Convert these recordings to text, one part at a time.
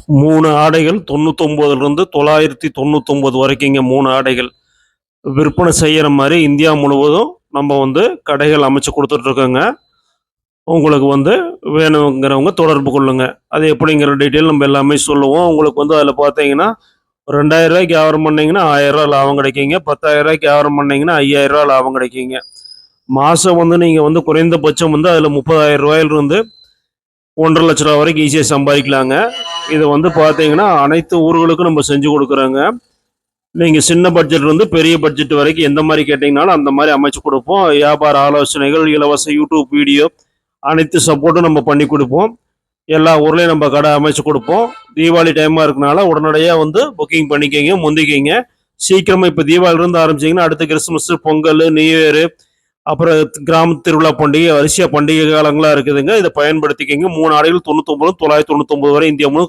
3 ஆடைகள் 99லிருந்து 999 வரைக்குங்க 3 ஆடைகள் விற்பனை செய்கிற மாதிரி இந்தியா முழுவதும் நம்ம வந்து கடைகள் அமைச்சு கொடுத்துட்ருக்கோங்க. உங்களுக்கு வந்து வேணுங்கிறவங்க தொடர்பு கொள்ளுங்க. அது எப்படிங்கிற டீட்டெயில் நம்ம எல்லாமே சொல்லுவோம். உங்களுக்கு வந்து அதில் பார்த்தீங்கன்னா ரூ. 2000 வியாபாரம் பண்ணீங்கன்னா ரூ. 1000 லாபம் கிடைக்குங்க. ரூ. 10,000 வியாபாரம் பண்ணீங்கன்னா ரூ. 5000 லாபம் கிடைக்குங்க. மாதம் வந்து நீங்கள் வந்து குறைந்தபட்சம் வந்து அதில் ரூ. 30,000 ரூ. 1,50,000 வரைக்கும் ஈஸியாக சம்பாதிக்கலாங்க. இது வந்து பார்த்தீங்கன்னா அனைத்து ஊர்களுக்கும் நம்ம செஞ்சு கொடுக்குறோங்க. நீங்கள் சின்ன பட்ஜெட்லேருந்து பெரிய பட்ஜெட் வரைக்கும் எந்த மாதிரி கேட்டிங்கனாலும் அந்த மாதிரி அமைச்சு கொடுப்போம். வியாபார ஆலோசனைகள், இலவச யூடியூப் வீடியோ அனைத்து சப்போர்ட்டும் நம்ம பண்ணி கொடுப்போம். எல்லா ஊர்லேயும் நம்ம கடை அமைச்சு கொடுப்போம். தீபாவளி டைமாக இருக்கனால உடனடியாக வந்து புக்கிங் பண்ணிக்கிங்க, முந்திக்கிங்க. சீக்கிரமாக இப்போ தீபாவளிலேருந்து ஆரம்பிச்சிங்கன்னா அடுத்து கிறிஸ்துமஸ், பொங்கல், நியூ இயரு, அப்புறம் கிராம திருவிழா பண்டிகை, வரிசையாக பண்டிகை காலங்களாக இருக்குதுங்க. இதை பயன்படுத்திக்கிங்க. 3 ஆடைகள் 99, 999 வரை இந்தியா முழு.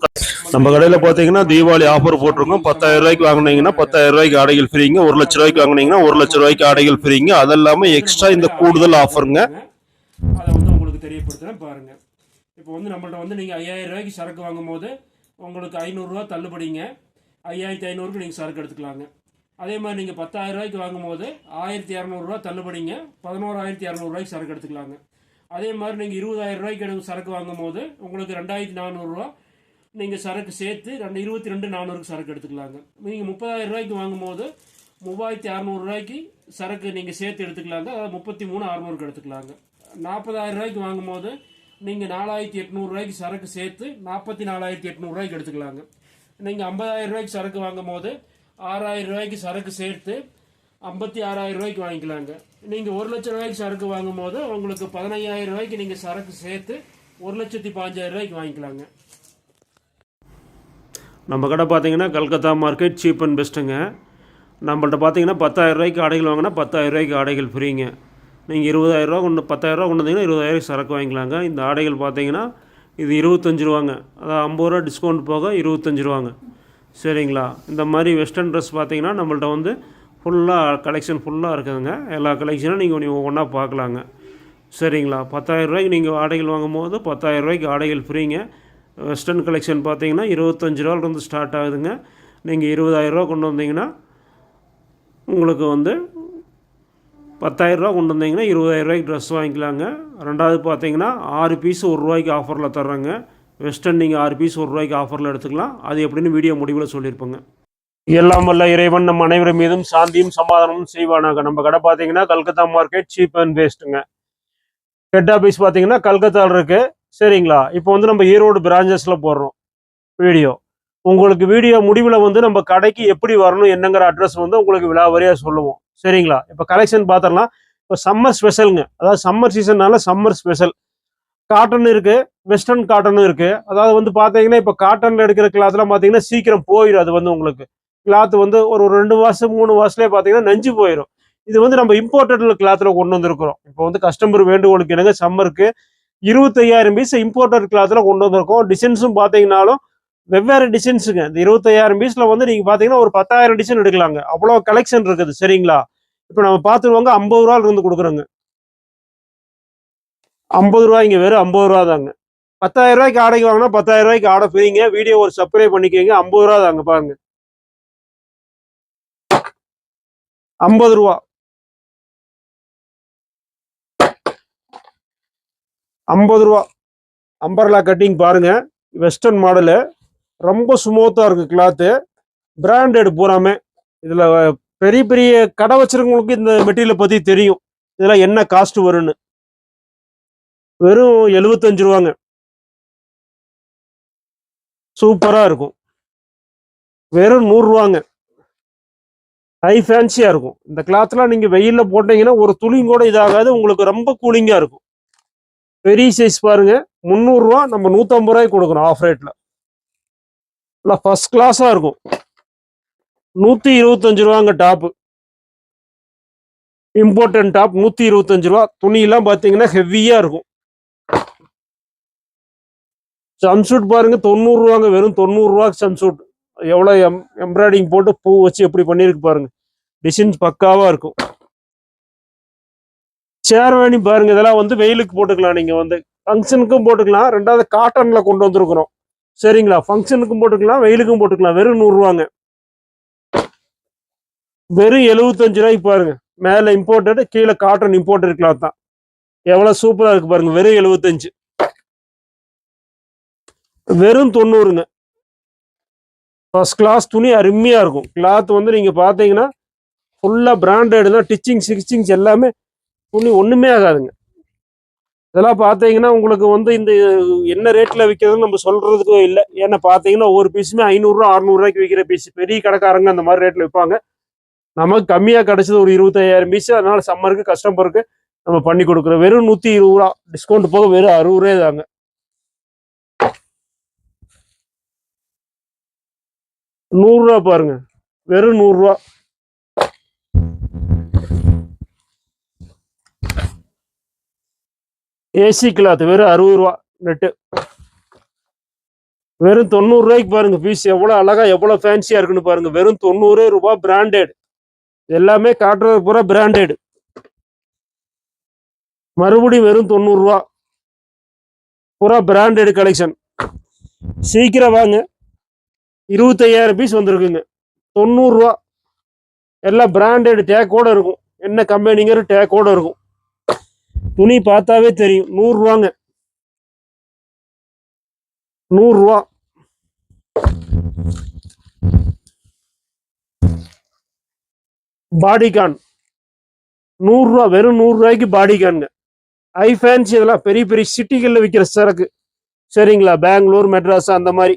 நம்ம கடையில் பார்த்தீங்கன்னா தீபாவளி ஆஃபர் போட்டிருக்கோம். ரூ. 10,000 வாங்கினீங்கன்னா ரூ. 10,000 ஆடைகள் ஃப்ரீங்க. ரூ. 1,00,000 வாங்கினீங்கன்னா ரூ. 1,00,000 ஆடைகள் ஃப்ரீங்க. அது இல்லாமல் எக்ஸ்ட்ரா இந்த கூடுதல் ஆஃபருங்க. அதை வந்து உங்களுக்கு தெரியப்படுத்துகிறேன் பாருங்க. இப்போ வந்து நம்மள்ட்ட வந்து நீங்கள் ரூ. 5,000 சரக்கு வாங்கும் போது உங்களுக்கு ரூ. 500 தள்ளுபடிங்க. 5,500க்கு நீங்கள் சரக்கு எடுத்துக்கலாங்க. அதே மாதிரி நீங்கள் ரூ. 10,000 வாங்கும் போது ரூ. 1,200 தள்ளுபடிங்க. ரூ. 11,200 சரக்கு எடுத்துக்கலாங்க. அதே மாதிரி நீங்கள் ரூ. 20,000 சரக்கு வாங்கும் போது உங்களுக்கு ரூ. 2,400 நீங்கள் சரக்கு சேர்த்து 22,400 சரக்கு எடுத்துக்கலாங்க. நீங்கள் ரூ. 30,000 வாங்கும் போது ரூ. 3,600 சரக்கு நீங்கள் சேர்த்து எடுத்துக்கலாங்க. அதாவது 33,600 எடுத்துக்கலாங்க. ரூ. 40,000 வாங்கும் போது நீங்கள் ரூ. 4,800 சரக்கு சேர்த்து ரூ. 44,800 எடுத்துக்கலாங்க. நீங்கள் ரூ. 50,000 சரக்கு வாங்கும் போது ரூ. 6,000 சரக்கு சேர்த்து ரூ. 56,000 வாங்கிக்கலாங்க. நீங்கள் ரூ. 1,00,000 சரக்கு வாங்கும் போது உங்களுக்கு ரூ. 15,000 நீங்கள் சரக்கு சேர்த்து ரூ. 1,15,000 வாங்கிக்கலாங்க. நம்ம கடை பார்த்தீங்கன்னா கல்கத்தா மார்க்கெட் சீப் அண்ட் பெஸ்ட்டுங்க. நம்மள்ட்ட பார்த்தீங்கன்னா ரூ. 10,000 ஆடைகள் வாங்கினா ரூ. 10,000 ஆடைகள் ஃப்ரீங்க. நீங்கள் ரூ. 20,000 கொண்டு ரூ. 10,000 கொண்டு வந்தீங்கன்னா ரூ. 20,000 சரக்கு வாங்கிக்கலாங்க. இந்த ஆடைகள் பார்த்தீங்கன்னா இது ரூ. 25, அதாவது ரூ. 50 டிஸ்கவுண்ட் போக ரூ. 25. சரிங்களா? இந்த மாதிரி வெஸ்டர்ன் ட்ரெஸ் பார்த்தீங்கன்னா நம்மள்ட்ட வந்து ஃபுல்லாக கலெக்ஷன் ஃபுல்லாக இருக்குதுங்க. எல்லா கலெக்ஷனும் நீங்கள் ஒன்றா பார்க்கலாங்க. சரிங்களா? ரூ. 10,000 நீங்கள் ஆடைகள் வாங்கும் போது ரூ. 10,000 ஆடைகள் ஃப்ரீங்க. வெஸ்டர்ன் கலெக்ஷன் பார்த்தீங்கன்னா ரூ. 25 ஸ்டார்ட் ஆகுதுங்க. நீங்கள் ரூ. 20,000 கொண்டு வந்தீங்கன்னா உங்களுக்கு வந்து ரூ. 10,000 கொண்டு வந்தீங்கன்னா ரூ. 20,000 ட்ரெஸ் வாங்கிக்கலாங்க. ரெண்டாவது பார்த்தீங்கன்னா 6 பீஸ் ரூ. 1 ஆஃபரில் தர்றாங்க. வெஸ்டர்ன் நீங்கள் 6 பீஸ் ரூ. ஆஃபரில் எடுத்துக்கலாம். அது எப்படின்னு வீடியோ முடிவில் சொல்லியிருப்போங்க. எல்லாம் வல்ல இறைவன் நம்ம அனைவரும் மீதும் சாந்தியும் சமாதானமும் செய்வானாங்க. நம்ம கடை பார்த்தீங்கன்னா கல்கத்தா மார்க்கெட் சீப் அண்ட் பெஸ்ட்டுங்க. ஹெட் ஆஃபீஸ் பார்த்தீங்கன்னா கல்கத்தாவில் இருக்குது. சரிங்களா? இப்போ வந்து நம்ம ஈரோடு பிரான்ச்சஸில் போடுறோம் வீடியோ. உங்களுக்கு வீடியோ முடிவில் வந்து நம்ம கடைக்கு எப்படி வரணும் என்னங்கிற அட்ரஸ் வந்து உங்களுக்கு விலாவரியாக சொல்லுவோம். சரிங்களா? இப்போ கலெக்ஷன் பார்த்துடலாம். இப்போ சம்மர் ஸ்பெஷலுங்க. அதாவது சம்மர் சீசன்னால சம்மர் ஸ்பெஷல் காட்டன் இருக்குது, வெஸ்டர்ன் காட்டனும் இருக்குது. அதாவது வந்து பார்த்தீங்கன்னா இப்போ காட்டனில் எடுக்கிற கிளாத்லாம் பார்த்தீங்கன்னா சீக்கிரம் போயிடும். அது வந்து உங்களுக்கு கிளாத் வந்து ஒரு 2 மாதம் 3 மாதத்துலேயே பார்த்தீங்கன்னா நஞ்சு போயிடும். இது வந்து நம்ம இம்போர்ட்டட் கிளாத்தில் கொண்டு வந்திருக்கிறோம். இப்போ வந்து கஸ்டமர் வேண்டுகோளுக்கு என்னங்க சம்மருக்கு 25,000 பீஸ் இம்போர்ட்டட் கிளாத்தில் கொண்டு வந்திருக்கோம். டிசைன்ஸும் பார்த்தீங்கன்னாலும் வெவ்வேறு டிசைன்ஸுங்க. இந்த 25,000 பீஸில் வந்து நீங்கள் பார்த்தீங்கன்னா ஒரு 10,000 டிசைன் எடுக்கலாங்க. அவ்வளோ கலெக்ஷன் இருக்குது. சரிங்களா? இப்போ நம்ம பார்த்துருவாங்க. ரூ. 50 இருந்து கொடுக்குறோங்க. ரூ. 50 வெறும் ரூ. 50 தாங்க. ரூ. 10,000 ஆடைக்கு வாங்கினா ரூ. 10,000 ஆடை ஃப்ரீங்க. வீடியோ ஒரு சப்ஸ்கிரைப் பண்ணிக்கோங்க. ரூ. 50 தாங்க. பாருங்க, ரூ. 50 ரூ. அம்பர்லா கட்டிங் பாருங்க. வெஸ்டர்ன் மாடலு ரொம்ப ஸ்மூத்தாக இருக்குது கிளாத்து. பிராண்டட் பூராமே. இதில் பெரிய பெரிய கடை வச்சிருக்கவங்களுக்கு இந்த மெட்டீரியலை பற்றி தெரியும். இதெல்லாம் என்ன காஸ்ட் வரும்னு. வெறும் ரூ. 75. சூப்பராக இருக்கும். வெறும் ரூ. 100. ஹை ஃபேன்சியாக இருக்கும். இந்த கிளாத்லாம் நீங்கள் வெயிலில் போட்டீங்கன்னா ஒரு துளியும் கூட இதாகாது. உங்களுக்கு ரொம்ப கூலிங்காக இருக்கும். பெரிய சைஸ் பாருங்க. ரூ. 300 நம்ம ரூ. 150 கொடுக்குறோம் ஆஃப் ரேட்ல. இல்லை ஃபர்ஸ்ட் கிளாஸாக இருக்கும். ரூ. 125 டாப்பு. இம்போர்ட்டன் டாப் ரூ. 125. துணியெல்லாம் பார்த்தீங்கன்னா ஹெவியாக இருக்கும். ஜம்சூட் பாருங்க. ரூ. 90. வெறும் ரூ. 90 ஜம்சூட். எவ்வளோ எம்ப்ராய்டிங் போட்டு பூ வச்சு எப்படி பண்ணியிருக்கு பாருங்க. டிசைன்ஸ் பக்காவாக இருக்கும். சேர்வாணி பாருங்க. இதெல்லாம் வந்து வெயிலுக்கு போட்டுக்கலாம். நீங்கள் வந்து ஃபங்க்ஷனுக்கும் போட்டுக்கலாம். ரெண்டாவது காட்டனில் கொண்டு வந்துருக்குறோம். சரிங்களா. ஃபங்க்ஷனுக்கும் போட்டுக்கலாம், வெயிலுக்கும் போட்டுக்கலாம். வெறும் 100 ரூபாங்க. வெறும் 75 ரூபாய்க்கு பாருங்க. மேல இம்போர்ட்டட், கீழே காட்டன் இம்போர்ட்டட் கிளாத் தான். எவ்வளவு சூப்பரா இருக்கு பாருங்க. வெறும் 75, வெறும் 90ங்க. ஃபர்ஸ்ட் கிளாஸ் துணி, அருமையா இருக்கும். கிளாத் வந்து நீங்க பாத்தீங்கன்னா ஃபுல்லா பிராண்டட் தான். டிச்சிங் ஸ்டிச்சிங்ஸ் எல்லாமே, துணி ஒண்ணுமே ஆகாதுங்க. இதெல்லாம் பாத்தீங்கன்னா உங்களுக்கு வந்து இந்த என்ன ரேட்ல விற்கிறதுன்னு நம்ம சொல்றதுக்கு இல்லை. ஏன்னா பாத்தீங்கன்னா ஒவ்வொரு பீஸுமே 500 ரூபா 600 ரூபாய்க்கு விற்கிற பீஸ். பெரிய கடைக்காரங்க அந்த மாதிரி ரேட்ல விற்பாங்க. நமக்கு கம்மியா கிடைச்சது ஒரு 25,000 பீஸ். அதனால சம்மருக்கு கஸ்டமருக்கு நம்ம பண்ணி கொடுக்குறோம். வெறும் 120 ரூபா டிஸ்கவுண்ட் போக வெறும் 60 ரூபாய் தாங்க. 100 ரூபா பாருங்க. வெறும் 100 ரூபா. ஏசி கிளாத் வெறும் 60 ரூபா நெட்டு. வெறும் 90 ரூபாய்க்கு பாருங்க. பீஸ் எவ்வளவு அழகா எவ்வளவு ஃபேன்சியா இருக்குன்னு பாருங்க. வெறும் 90 ரூபாய். பிராண்டட் எல்லாமே காட்டுறது பூரா பிராண்டட். மறுபடியும் வெறும் 90 ரூபா. பூரா பிராண்டட் கலெக்ஷன். சீக்கிரம் வாங்க. 25,000 பீஸ் வந்திருக்குங்க. 90 ரூபா. எல்லாம் பிராண்டட் டேக்கோட இருக்கும். என்ன கம்பெனிங்கிற டேக்கோட இருக்கும். துணி பார்த்தாவே தெரியும். 100 ரூபாங்க. 100 ரூபா. பாடிகான் 100 ரூபா. வெறும் 100 ரூபாய்க்கு பாடிகான்ங்க. ஐ ஃபேன்சி இதெல்லாம் பெரிய பெரிய சிட்டிகள்ல விற்கிற சரக்கு. சரிங்களா. பெங்களூர், மெட்ராஸ் அந்த மாதிரி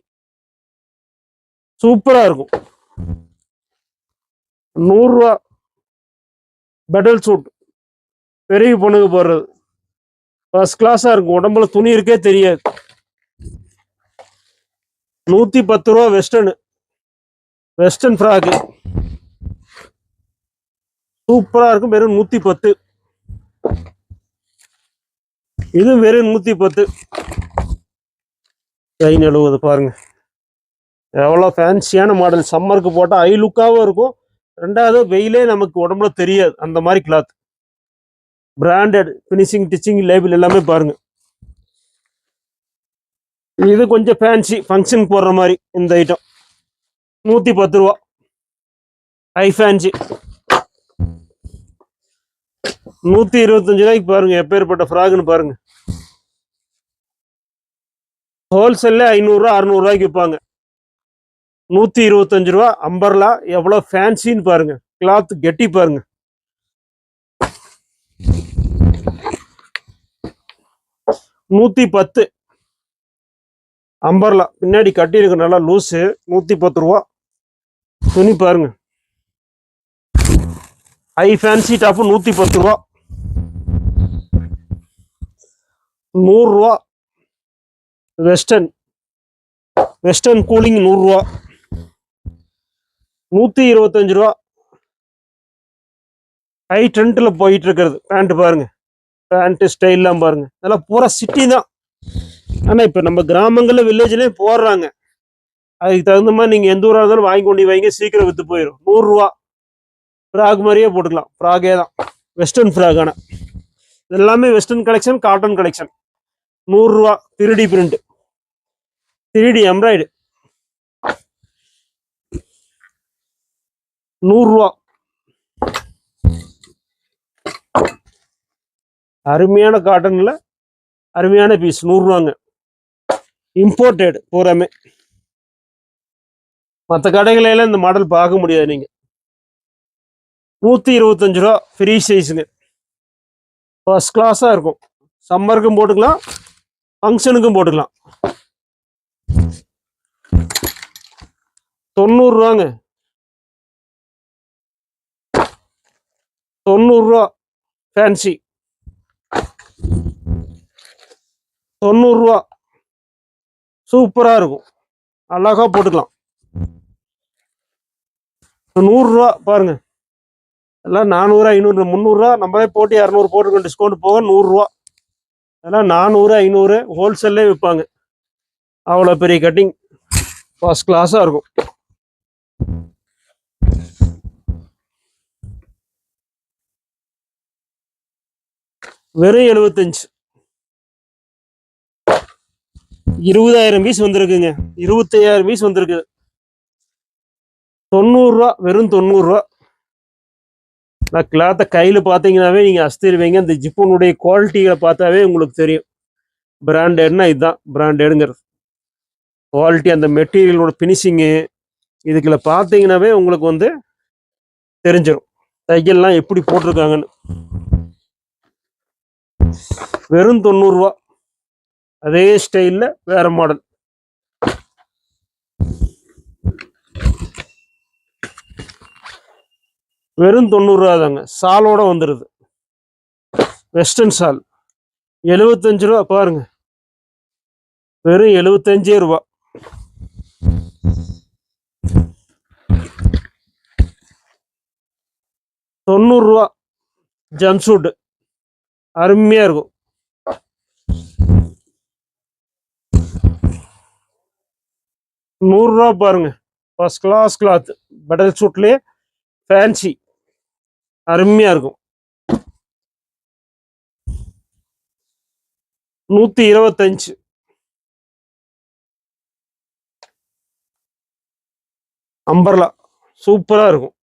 சூப்பரா இருக்கும். 100 ரூபா. பெடல் சூட் பெரிய பொண்ணுக்கு போடுறது. ஃபர்ஸ்ட் கிளாஸா இருக்கும். உடம்புல துணி இருக்கே தெரியாது. 110 ரூபா. வெஸ்டர்ன் ஃப்ராக் சூப்பரா இருக்கும். வெறும் 110. இது வெறும் 110. கை நழுவுது பாருங்க. எவ்வளோ ஃபேன்சியான மாடல். சம்மருக்கு போட்டால் ஐ லுக்காகவும் இருக்கும். ரெண்டாவது வெயிலே நமக்கு உடம்புல தெரியாது. அந்த மாதிரி cloth. Branded finishing, ditching, label எல்லாமே பாருங்க. இது கொஞ்சம் ஃபேன்சி ஃபங்க்ஷன் போடுற மாதிரி இந்த ஐட்டம். 110 ரூபா. ஐ ஃபேன்சி 125 ரூபாய்க்கு பாருங்க. எப்பேற்பட்ட ஃப்ராக்னு பாருங்க. ஹோல்சேல்ல 500 ரூபா 600 ரூபாய்க்கு விற்பாங்க. 125 ரூபா. அம்பர்லா எவ்வளவு ஃபேன்சின்னு பாருங்க. கிளாத் கெட்டி பாருங்க. 110 அம்பர்லா. பின்னாடி கட்டி இருக்கு நல்லா லூஸு. 110 ரூபா. துணி பாருங்க. ஐ ஃபேன்சி டாப் 110 ரூபா. 100 ரூபா. வெஸ்டர்ன் கூலிங் 100 ரூபா. 125 ரூபா. ஹை ட்ரெண்ட்ல போயிட்டு இருக்கிறது பேண்ட் பாருங்க. பேண்ட் ஸ்டைல்லாம் பாருங்க. அதெல்லாம் பூரா சிட்டி தான். ஆனா இப்ப நம்ம கிராமங்கள்ல வில்லேஜ்லயே போடுறாங்க. அதுக்கு தகுந்த மாதிரி நீங்க எந்த ஊரா இருந்தாலும் வாங்கி கொண்டு வைங்க. சீக்கிரம் வித்து போயிடும். 100 ரூபா. ஃப்ராக் மாதிரியே போட்டுக்கலாம். ஃப்ராகே தான். Western frock. ஆனா இது எல்லாமே வெஸ்டர்ன் கலெக்ஷன், காட்டன் கலெக்ஷன். 100 ரூபா. 3D print, 3D எம்ப்ராய்டு. 100 ரூபா. அருமையான காட்டன்ல அருமையான பீஸ். 100 ரூபாங்க. இம்போர்ட்டட் பூராமே. மற்ற கடைகளெல்லாம் இந்த மாடல் பார்க்க முடியாது நீங்க. 125 ரூபா. ஃப்ரீ சைஸுங்க. ஃபர்ஸ்ட் கிளாஸா இருக்கும். சம்மருக்கும் போட்டுக்கலாம், ஃபங்க்ஷனுக்கும் போட்டுக்கலாம். 90 ரூபாங்க. 90 ரூபா. ஃபேன்சி 90 ரூபா. சூப்பரா இருக்கும். அழகா போட்டுக்கலாம். 100 ரூபா பாருங்க. எல்லாம் 400, 500, 300 ரூபா. நம்மளே போட்டு 200 போட்டுருக்கோம். டிஸ்கவுண்ட் போக 100 ரூபா. அதெல்லாம் 400, 500 ஹோல்சேல்லே விற்பாங்க. அவ்வளோ பெரிய கட்டிங். ஃபர்ஸ்ட் கிளாஸா இருக்கும். வெறும் 75. 20,000 பீஸ் வந்திருக்குங்க. 25,000 பீஸ் வந்திருக்கு. 90 ரூபா, வெறும் 90 ரூபா. நான் கிளாத்தை கையில் பார்த்தீங்கன்னாவே நீங்கள் அஸ்திருவீங்க. இந்த ஜிப்பனுடைய குவாலிட்டிகளை பார்த்தாவே உங்களுக்கு தெரியும். பிராண்டட்னா இதுதான் பிராண்டடுங்கிறது. குவாலிட்டி, அந்த மெட்டீரியலோட ஃபினிஷிங்கு, இதுக்குள்ள பார்த்தீங்கன்னாவே உங்களுக்கு வந்து தெரிஞ்சிடும் தையல்லாம் எப்படி போட்டிருக்காங்கன்னு. வெறும் 90 ரூபா. அதே ஸ்டைலில் வேற மாடல். வெறும் 90 ரூபா தாங்க. சாலோட வந்துடுது. வெஸ்டர்ன் சால் 75 ரூபா. பாருங்க, வெறும் 75 ரூபா. $90 ஜம்ப் சூட் அருமையா இருக்கும். $100 பாருங்க. First class cloth, Patil சூட்லயே fancy அருமையா இருக்கும். 125. அம்பர்லா சூப்பரா இருக்கும்.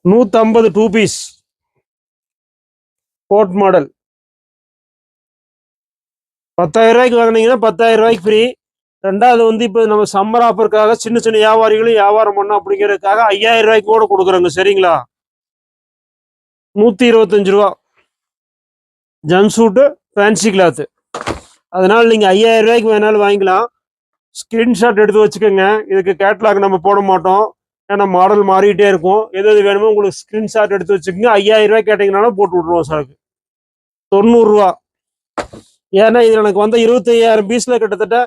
150 2 பீஸ் கோட் மாடல். 10,000 ரூபாய்க்கு வாங்கினீங்கன்னா 10,000 ரூபாய்க்கு ஃப்ரீ. ரெண்டாவது வந்து இப்போ நம்ம சம்மர் ஆஃபருக்காக சின்ன சின்ன வியாபாரிகளும் வியாபாரம் பண்ணோம் அப்படிங்கிறதுக்காக 5,000 ரூபாய்க்கு கூட கொடுக்குறோங்க. சரிங்களா? 125 ரூபா ஜம்ப் சூட்டு ஃபேன்சி கிளாத்து. அதனால நீங்கள் 5,000 ரூபாய்க்கு வேணாலும் வாங்கிக்கலாம். ஸ்க்ரீன்ஷாட் எடுத்து வச்சுக்கோங்க. இதுக்கு கேட்லாக் நம்ம போட மாட்டோம், ஏன்னா மாடல் மாறிக்கிட்டே இருக்கும். எது எது வேணுமோ உங்களுக்கு ஸ்க்ரீன்ஷாட் எடுத்து வச்சுக்கோங்க. 5,000 ரூபாய் கேட்டிங்கனாலும் போட்டு விட்ருவோம் சரக்கு. 90 ரூபா. ஏன்னா இதில் எனக்கு வந்து 25,000 பீஸில் கிட்டத்தட்ட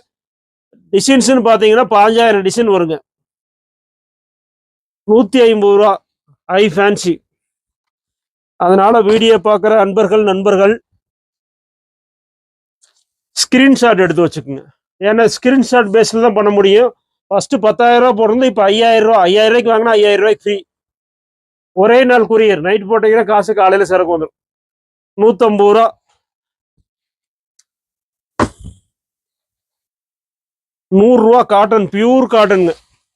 டிசைன்ஸ்னு பார்த்தீங்கன்னா 15,000 டிசைன் வருங்க. 150 ரூபா ஐ ஃபேன்சி. அதனால வீடியோ பார்க்குற நண்பர்கள் ஸ்க்ரீன்ஷாட் எடுத்து வச்சுக்கோங்க. ஏன்னா ஸ்க்ரீன்ஷாட் பேஸில் தான் பண்ண முடியும். ஃபர்ஸ்ட் 10,000 ரூபா போடுறது, இப்போ 5,000 ரூபா. 5,000 ரூபாய்க்கு வாங்கினா 5,000 ரூபாய்க்கு ஃப்ரீ. ஒரே நாள் கொரியர். நைட் போட்டீங்கன்னா காசு காலையில் சரக்கு வந்துடும். 150 ரூபா. 100 ரூபா காட்டன், பியூர் காட்டனுங்க.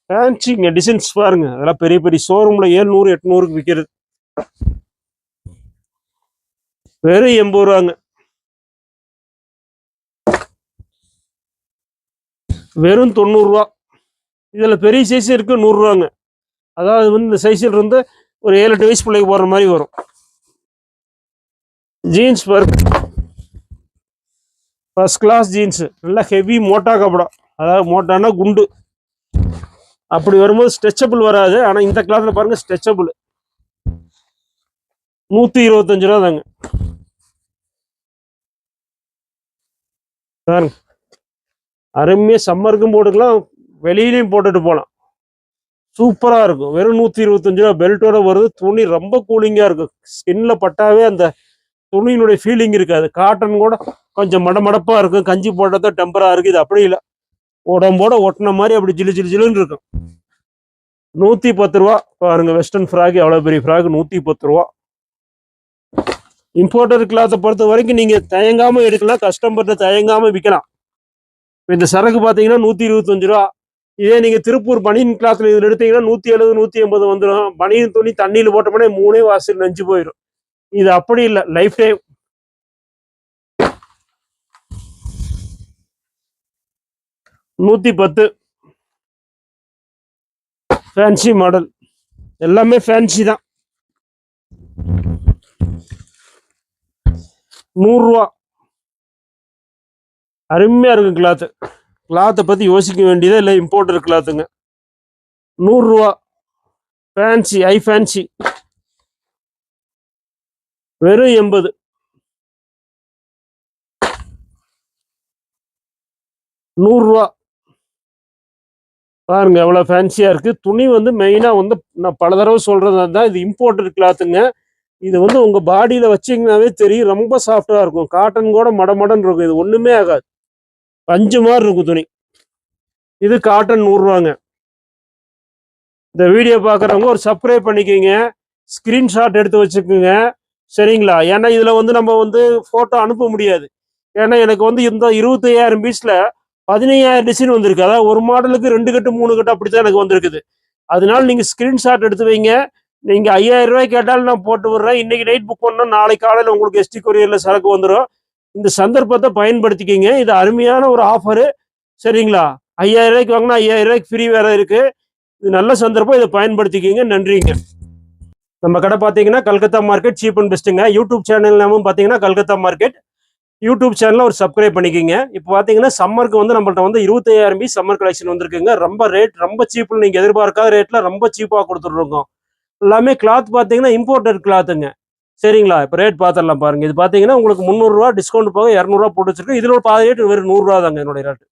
ஃபேன்சிங்க. டிசைன்ஸ் பாருங்க, அதெல்லாம் பெரிய பெரிய ஷோரூம்ல 700 800க்கு விற்கிறது. வெறும் 80 ரூபாங்க. வெறும் 90 ரூபா. இதுல பெரிய சைஸ் இருக்கு 100 ரூபாங்க. அதாவது வந்து இந்த சைஸில் இருந்து ஒரு 7-8 வயசு பிள்ளைக்கு போடுற மாதிரி வரும். ஜீன்ஸ் பாருங்க, ஃபர்ஸ்ட் கிளாஸ் ஜீன்ஸ். நல்லா ஹெவி மோட்டா கப்படம். அதாவது மோட்டானா குண்டு. அப்படி வரும்போது ஸ்ட்ரெச்சபிள் வராது. ஆனா இந்த கிளாத்ல பாருங்க ஸ்ட்ரெச்சபிள். 125 ரூபா தாங்க. பாருங்க, அருமையா சம்மருக்கும் போட்டுக்கலாம், வெளியிலையும் போட்டுட்டு போகலாம். சூப்பரா இருக்கும். வெறும் 125 ரூபா. பெல்ட்டோட வருது. துணி ரொம்ப கூலிங்கா இருக்கும். ஸ்கின்ல பட்டாவே அந்த துணியினுடைய ஃபீலிங் இருக்காது. காட்டன் கூட கொஞ்சம் மடமடப்பா இருக்கும். கஞ்சி போட்டதோ டெம்பரா இருக்கு. இது அப்படி இல்லை, உடம்போட ஒட்டின மாதிரி அப்படி ஜிலு ஜிலு ஜிலுன்னு இருக்கும். 110 ரூபா. பாருங்க, வெஸ்டர்ன் ஃப்ராக் எவ்வளவு பெரிய ஃப்ராக். 110 ரூபா. இம்போர்ட்டர் கிளாத்தை பொறுத்த வரைக்கும் நீங்க தயங்காம எடுக்கலாம், கஸ்டமர்கிட்ட தயங்காம விற்கலாம். இந்த சரக்கு பாத்தீங்கன்னா 125 ரூபா. இதே நீங்க திருப்பூர் பனியன் கிளாத்ல இதுல எடுத்தீங்கன்னா 170 180 வந்துடும். பனியன் துணி தண்ணியில் போட்டோம்னா 3 வாசல் நஞ்சு போயிடும். இது அப்படி இல்லை, லைஃப் டைம். 110 fancy model. எல்லாமே ஃபேன்சி தான். 100 ரூபா. அருமையா இருக்கும் கிளாத்து. கிளாத்தை பத்தி யோசிக்க வேண்டியதே இல்லை. இம்போர்ட்டர் கிளாத்துங்க. 100 ரூபா. ஃபேன்சி, ஐ ஃபேன்சி. வெறும் 80. 100 ரூபா. பாருங்க எவ்வளவு ஃபேன்சியா இருக்கு. துணி வந்து மெயினா வந்து நான் பல தடவை சொல்றது தான், இது இம்போர்ட்டட் கிளாத்துங்க. இது வந்து உங்க பாடியில வச்சீங்கன்னாவே தெரியும், ரொம்ப சாஃப்டா இருக்கும். காட்டன் கூட மடமடன் இருக்கும். இது ஒண்ணுமே ஆகாது, பஞ்சு மாதிரி இருக்கும் துணி. இது காட்டன் 100 ரூபாங்க. இந்த வீடியோ பார்க்குறவங்க ஒரு சப்ஸ்கிரைப் பண்ணிக்கோங்க, ஸ்கிரீன்ஷாட் எடுத்து வச்சுக்கோங்க. சரிங்களா? ஏன்னா இதுல வந்து நம்ம வந்து ஃபோட்டோ அனுப்ப முடியாது. ஏன்னா எனக்கு வந்து இந்த 25,000 பீஸ்ல 15,000 டிசைன் வந்திருக்கு. அதாவது ஒரு மாடலுக்கு 2 கட்டு, 3 கட்டு அப்படித்தான் எனக்கு வந்திருக்குது. அதனால நீங்க ஸ்கிரீன்ஷாட் எடுத்து வைங்க. நீங்க ரூ. 5,000 கேட்டாலும் நான் போட்டு விடுறேன். இன்னைக்கு நைட் புக் பண்ணா நாளைக்கு காலையில உங்களுக்கு எஸ்டி கொரியர்ல சரக்கு வந்துரும். இந்த சந்தர்ப்பத்த பயன்படுத்திக்கங்க. இது அருமையான ஒரு ஆஃபரு. சரிங்களா? ரூ. 5,000 வாங்குனா ரூ. 5,000 ஃப்ரீ வேற இருக்கு. இது நல்ல சந்தர்ப்பம். இத பயன்படுத்திக்கங்க. நன்றிங்க. நம்ம கடை பார்த்தீங்கன்னா, கல்கத்தா மார்க்கெட் சீப் அண்ட் பெஸ்ட்டுங்க. யூடியூப் சேனல் நேமும் பார்த்தீங்கன்னா, கல்கத்தா மார்க்கெட். யூடியூப் சேனல ஒரு சப்ஸ்கிரைப் பண்ணிக்கங்க. இப்போ பார்த்தீங்கன்னா, சம்மருக்கு வந்து நம்மள்ட்ட வந்து 25,000 பீஸ் சம்மர் கலெக்ஷன் வந்திருக்குங்க. ரொம்ப சீப்ல நீங்க எதிர்பார்க்காத ரேட்ல ரொம்ப சீப்பா குடுத்துட்டுருக்கோம். எல்லாமே கிளாத் பார்த்தீங்கன்னா, இம்போர்ட்டட் கிளாத்துங்க. சரிங்களா? இப்ப ரேட் பார்த்துடலாம் பாருங்க. இது பார்த்தீங்கன்னா, உங்களுக்கு ரூ. 300 டிஸ்கவுண்ட் போக ரூ. 200 போட்டு வச்சிருக்கோம். இதுல ஒரு பாதி ரேட் வெறும் ரூ. 100 தாங்க என்னுடைய ரேட்.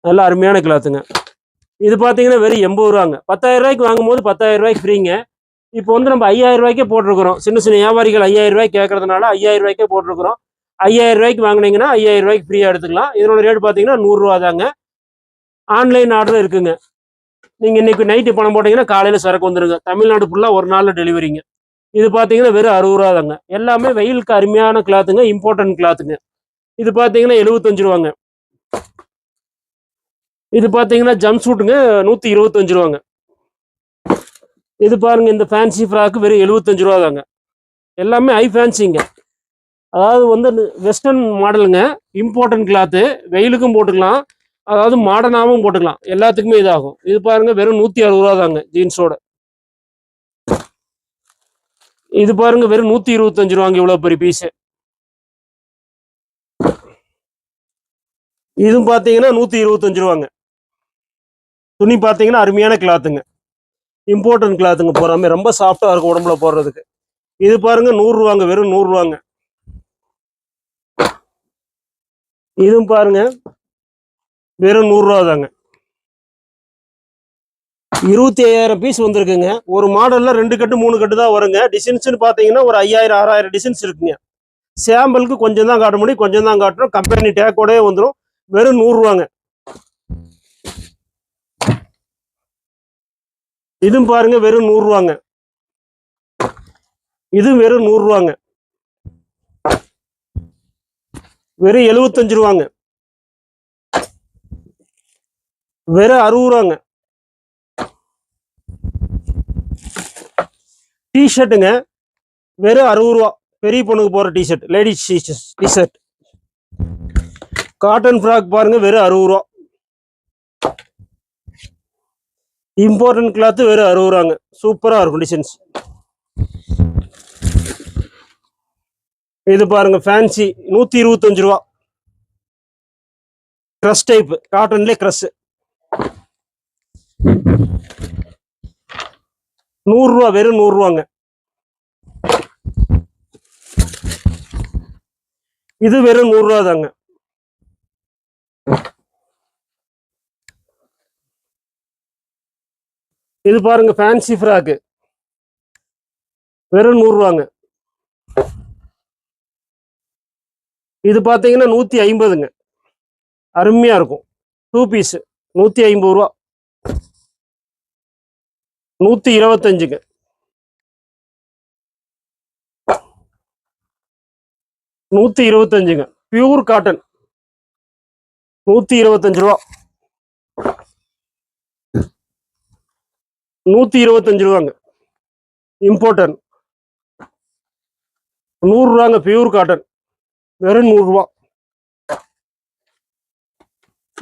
நல்ல அருமையான கிளாத்துங்க. இது பார்த்தீங்கன்னா, வெறும் ரூ. 80ங்க. ரூ. 10,000 வாங்கும்போது ரூ. 10,000 ஃப்ரீங்க. இப்போ வந்து நம்ம ரூ. 5,000 போட்டிருக்கிறோம். சின்ன சின்ன வியாபாரிகள் ரூ. 5,000 கேட்கறதுனால ரூ. 5,000 போட்டிருக்கிறோம். ரூ. 5,000 வாங்குனீங்கன்னா ரூ. 5,000 ஃப்ரீயா எடுத்துக்கலாம். இதனோட ரேட் பார்த்தீங்கன்னா ரூ. 100 தாங்க. ஆன்லைன் ஆர்டர் இருக்குங்க. நீங்க இன்னைக்கு நைட்டு பணம் போட்டீங்கன்னா காலையில சரக்கு வந்துருங்க. தமிழ்நாடு ஃபுல்லா ஒரு நாள்ல டெலிவரிங்க. இது பார்த்தீங்கன்னா வெறும் ரூ. 60 தாங்க. எல்லாமே வெயிலுக்கு அருமையான கிளாத்துங்க. இம்போர்ட்டன்ட் கிளாத்துங்க. இது பார்த்தீங்கன்னா ரூ. 75. இது பார்த்தீங்கன்னா ஜம்ப் சூட்டுங்க. ரூ. 125. இது பாருங்க, இந்த ஃபேன்சி ஃப்ராக் வெறும் ரூ. 75 தாங்க. எல்லாமே ஹை ஃபேன்சிங்க. அதாவது வந்து வெஸ்டர்ன் மாடலுங்க. Important cloth. வெயிலுக்கும் போட்டுக்கலாம். அதாவது மாடர்னாவும் போட்டுக்கலாம். எல்லாத்துக்குமே இதாகும். இது பாருங்க வெறும் ரூ. 160 தாங்க ஜீன்ஸோட. இது பாருங்க வெறும் ரூ. 125 இவ்வளவு பெரிய பீஸ். இதுவும் பாத்தீங்கன்னா ரூ. 125. துணி பாத்தீங்கன்னா அருமையான கிளாத்துங்க. இம்போர்ட்டன்ட் கிளாத்துங்க. போறாமே ரொம்ப சாஃப்டா இருக்கும் உடம்புல போடுறதுக்கு. இது பாருங்க ரூ. 100, வெறும் ரூ. 100. இதுவும் பாருங்க வெறும் ரூ. 100 தாங்க. 25,000 பீஸ் வந்திருக்குங்க. ஒரு மாடல்ல 2 கட்டு 3 கட்டு தான் வருங்க. டிசைன்ஸ்னு பாத்தீங்கன்னா ஒரு 5,000 6,000 டிசைன்ஸ் இருக்குங்க. சாம்பிளுக்கு கொஞ்சம் தான் காட்ட முடியும். கொஞ்சம் தான் காட்டுறோம். கம்பெனி டேக்கோடே வந்துடும். வெறும் ரூ. 100. இதுவும் பாருங்க வெறும் ரூ. 100. இதுவும் வெறும் ரூ. 100. வெறும் ரூ. 75. வெறும் ரூ. 60. டிஷர்ட்டுங்க. வெறும் ரூ. 60. பெரிய பொண்ணுக்கு போற T shirt, ladies T shirt. Cotton frock பாருங்க வெறும் ரூ. 60. இம்போர்ட்டன்ட் கிளாத் வெறும் ரூ. 60. சூப்பரா இருக்கும் டிசைன்ஸ். இது பாருங்க ஃபேன்சி ரூ. 125. கிரஷ் டைப், காட்டன்ல கிரஷ். ரூ. 100. வெறும் ரூ. 100. இது வெறும் ரூ. 100 தாங்க. இது பாருங்க ஃபேன்சி ஃப்ராக் வெறும் ரூ. 100. இது பாத்தீங்கன்னா 150. அருமையா இருக்கும். 2 பீஸ் 150. 125. 125. Pure cotton 125. 125. இம்போர்ட்டன் 100. பியூர் காட்டன் வெறும் 100.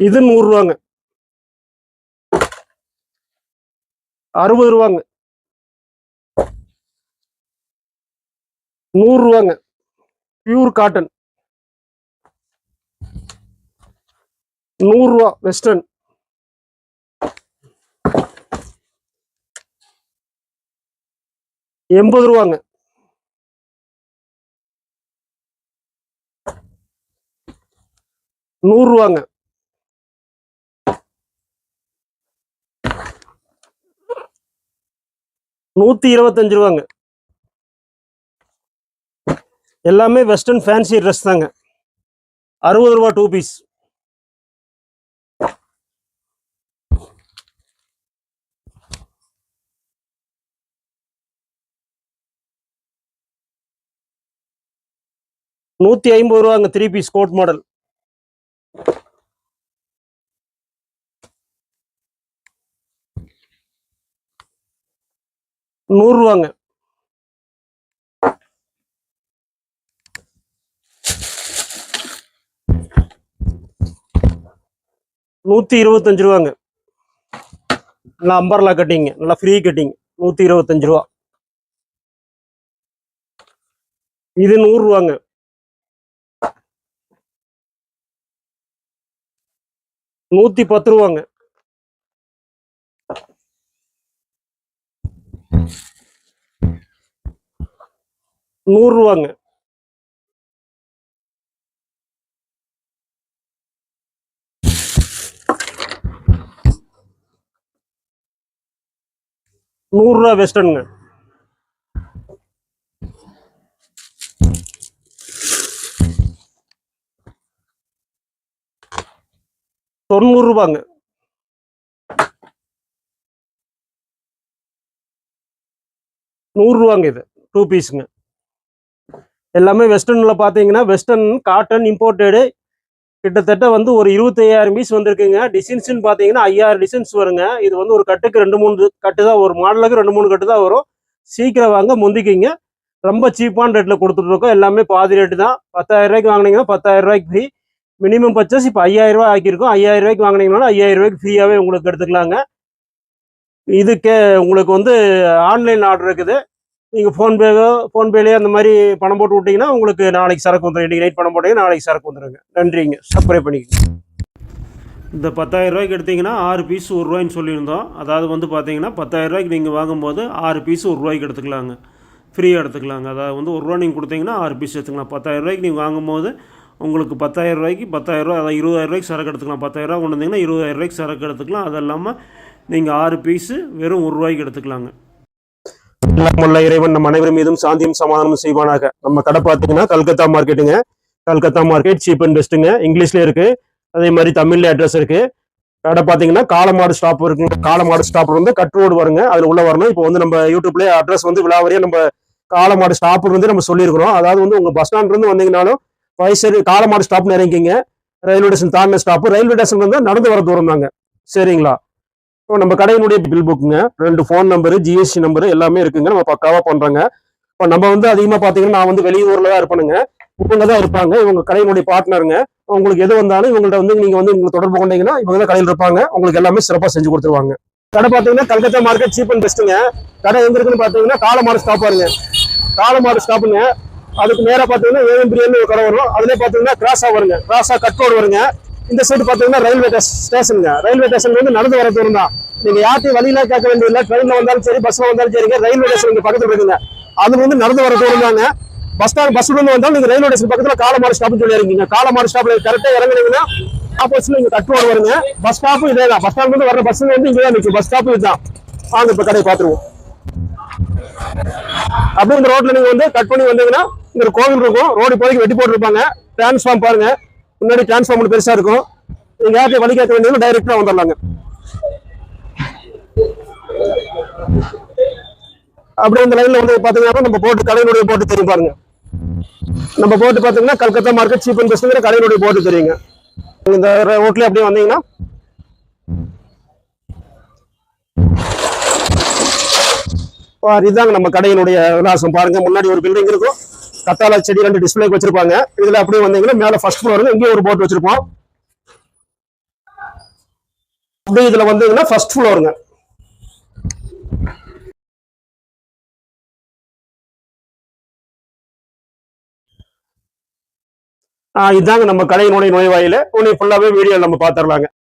இது 100. 60. 100. Pure cotton 100. வெஸ்டர்ன் 80. 100. 125. எல்லாமே வெஸ்டர்ன் ஃபேன்சி ட்ரெஸ் தாங்க. 60. 2 பீஸ். 150 ரூபாங்க 3 பீஸ் கோட் மாடல். ரூபாங்க. ரூபாங்க. நல்லா அம்பர்லா கட்டிங், நல்லா ஃப்ரீ கட்டிங். 125 ரூபா. இது 100 ரூபாங்க. ரூபாங்க. 100 ரூபாங்க. ரூபா வெஸ்டர்னுங்க. ரூபாங்க. ரூபாங்க. இது 2 பீஸுங்க. எல்லாமே வெஸ்டர்ன்ல பாத்தீங்கன்னா வெஸ்டர்ன் காட்டன் இம்போர்ட்டடு கிட்டத்தட்ட வந்து ஒரு 25,000 பீஸ் வந்திருக்குங்க. டிசைன்ஸ்னு பாத்தீங்கன்னா 5000 டிசைன்ஸ் வருங்க. இது வந்து ஒரு கட்டுக்கு 2-3 கட்டு தான், ஒரு மாடலுக்கு 2-3 கட்டு தான் வரும். சீக்கிரம் வாங்க, முந்திக்கிங்க. ரொம்ப சீப்பான ரேட்ல கொடுத்துட்டு இருக்கோம். எல்லாமே பாதி ரேட்டு தான். 10,000 ரூபாய்க்கு வாங்கினீங்கன்னா 10,000 ரூபாய்க்கு ஃப்ரீ. மினிமம் பர்ச்சேஸ் இப்போ 5000 ரூபாய் ஆக்கியிருக்கோம். 5000 ரூபாய்க்கு வாங்கினீங்கன்னா 5000 ரூபாய்க்கு ஃப்ரீயாவே உங்களுக்கு எடுத்துக்கலாங்க. இதுக்கு உங்களுக்கு வந்து ஆன்லைன் ஆர்டர் இருக்குது. நீங்கள் ஃபோன்பேலேயே அந்த மாதிரி பணம் போட்டு விட்டீங்கன்னா உங்களுக்கு நாளைக்கு சரக்கு வந்துடும். இன்றைக்கி நைட் பணம் போட்டீங்கன்னா நாளைக்கு சரக்கு வந்துடுங்க. நன்றிங்க. சப்ஸ்கிரைப் பண்ணிக்கோங்க. இந்த 10,000 ரூபாய்க்கு எடுத்தீங்கன்னா 6 பீஸ் ரூபாய்ன்னு சொல்லியிருந்தோம். அதாவது வந்து பார்த்தீங்கன்னா 10,000 ரூபாய்க்கு நீங்கள் வாங்கும்போது 6 பீஸ் ரூபாய்க்கு எடுத்துக்கலாங்க, ஃப்ரீயாக எடுத்துக்கலாங்க. அதாவது வந்து ரூபா நீங்கள் கொடுத்தீங்கன்னா 6 பீஸ் எடுத்துக்கலாம். 10,000 ரூபாய்க்கு நீங்கள் வாங்கும்போது உங்களுக்கு 10,000 ரூபாய்க்கு 10,000 ரூபா, அதாவது 20,000 ரூபாய்க்கு சரக்கு எடுத்துக்கலாம். 10,000 ரூபா கொண்டு வந்தீங்கன்னா 20,000 ரூபாய்க்கு சரக்கு எடுத்துக்கலாம். அது இல்லாமல் நீங்கள் 6 பீஸு வெறும் ரூபாய்க்கு எடுத்துக்கலாங்க. எல்லாமுள்ள இறைவன் நம் அனைவரும் மீதும் சாந்தியும் சமாதானமும் செய்வானாக. நம்ம கடை பார்த்தீங்கன்னா கல்கத்தா மார்க்கெட்டுங்க. கல்கத்தா மார்க்கெட் சீப் அண்ட் பெஸ்ட்டுங்க. இங்கிலீஷ்ல இருக்கு, அதே மாதிரி தமிழ்ல அட்ரஸ் இருக்கு. கடை பார்த்தீங்கன்னா காலமாடு ஸ்டாப் இருக்குங்க. காலமாடு ஸ்டாப் வந்து கட் ரோடு வருங்க, அதுல உள்ள வரணும். இப்போ வந்து நம்ம யூடியூப்லேயே அட்ரஸ் வந்து விழாவரியா நம்ம காலமாடு ஸ்டாப் இருந்து நம்ம சொல்லியிருக்கிறோம். அதாவது வந்து உங்க பஸ் ஸ்டாண்ட் இருந்து வந்தீங்கன்னாலும் வயசு காலமாடு ஸ்டாப்னு இறங்கிங்க. ரயில்வே ஸ்டேஷன் தாண்டின ஸ்டாப். ரயில்வே ஸ்டேஷன் வந்து நடந்து வர தூரம் தாங்க. சரிங்களா? இப்போ நம்ம கடையினுடைய பில் புக்குங்க, 2 ஃபோன் நம்பரு, ஜிஎஸ்டி நம்பரு எல்லாமே இருக்குங்க. நம்ம பக்காவா பண்றோங்க. இப்போ நம்ம வந்து அதிகமாக பார்த்தீங்கன்னா நான் வந்து வெளியூர்ல தான் இருப்பேனுங்க. இவங்க தான் இருப்பாங்க, இவங்க கடையினுடைய பார்ட்னருங்க. உங்களுக்கு எது வந்தாலும் இவங்கள்ட்ட வந்து நீங்க வந்து உங்களுக்கு தொடர்பு கொண்டீங்கன்னா இவங்க தான் கடையில் இருப்பாங்க. உங்களுக்கு எல்லாமே சிறப்பாக செஞ்சு கொடுத்துருவாங்க. கடை பார்த்தீங்கன்னா கல்கத்தா மார்க்கெட் சீப் அண்ட் பெஸ்ட்டுங்க. கடை எங்க இருக்குன்னு பார்த்தீங்கன்னா காலமாடு ஸ்டாப் வருங்க. காலமாடு ஸ்டாப்புங்க. அதுக்கு நேராக பார்த்தீங்கன்னா ஏஎம் பிரியாணி ஒரு கடை வரும். அதுலேயே பார்த்தீங்கன்னா கிராஸா வருங்க, கிராஸா கட் ரோடு வருங்க. இந்த சைடு பார்த்தீங்கன்னா ரயில்வே ஸ்டேஷனுங்க. ரயில்வே ஸ்டேஷன்ல இருந்து நடந்து வர தூரம் தான். நீங்க யார்ட்டையும் வழியில கேட்க வேண்டியதில்லை. ட்ரெயின்ல வந்தாலும் சரி, பஸ்ல வந்தாலும் சரிங்க. ரயில்வே ஸ்டேஷன் இங்க பக்கத்துல இருக்குங்க. அது வந்து நடந்து வர தூரம் தாங்க. பஸ் இருந்து வந்தாலும் நீங்க ரயில்வே ஸ்டேஷன் பக்கத்துல காலமாடு ஸ்டாப்னு சொல்லி இருக்கீங்க. காலமாடு ஸ்டாப்ல கரெக்டா இறங்குனீங்கன்னா ஆப்போசிட்ல இங்க கட் ரோடு வருங்க. பஸ் ஸ்டாப்பும் இதே தான். பஸ் ஸ்டாப்ல இருந்து வர பஸ் வந்து இங்கே தான் நிற்கும். பஸ் ஸ்டாப்பும் இதுதான். வாங்க இப்ப கடையை பார்த்துருவோம். அப்படியே இந்த ரோட்ல நீங்க வந்து கட் பண்ணி வந்தீங்கன்னா இங்க ஒரு கோவில் இருக்கும். ரோடு இப்போதைக்கு வெட்டி போட்டுருப்பாங்க. டிரான்ஸ்ஃபார்ம் பாருங்க, முன்னாடி டிரான்ஸ்ஃபார்ம் பெருசா இருக்கும். நீங்க யார்கிட்ட வழி கேட்க வேண்டியது டைரக்டா வந்துடலாங்க. அப்படியே இந்த லைன்ல வந்து பாத்தீங்கன்னா நம்ம போட்டு கடையினுடைய போட்டு தெரியும் பாருங்க. நம்ம போட்டு பாத்தீங்கன்னா கல்கத்தா மார்க்கெட் சீப் அண்ட் பெஸ்ட்ங்கிற கடையினுடைய போட்டு தெரியுங்க. இந்த ரோட்ல அப்படியே வந்தீங்கன்னா இதுதாங்க நம்ம கடையினுடைய விலாசம். பாருங்க, முன்னாடி ஒரு பில்டிங் இருக்கும். கத்தாழை செடி 2 டிஸ்பிளேக்கு வச்சிருப்பாங்க. இதுல அப்படியே வந்தீங்கன்னா மேல ஃபர்ஸ்ட் ஃப்ளோர் இங்கே ஒரு போட்டு வச்சிருப்போம். அப்படியே இதுல வந்தீங்கன்னா ஃபர்ஸ்ட் ஃப்ளோருங்க. இதாங்க நம்ம கடையினுடைய நுழைவாயில. உன்னை ஃபுல்லாவே வீடியோ நம்ம பாத்துரலாங்க.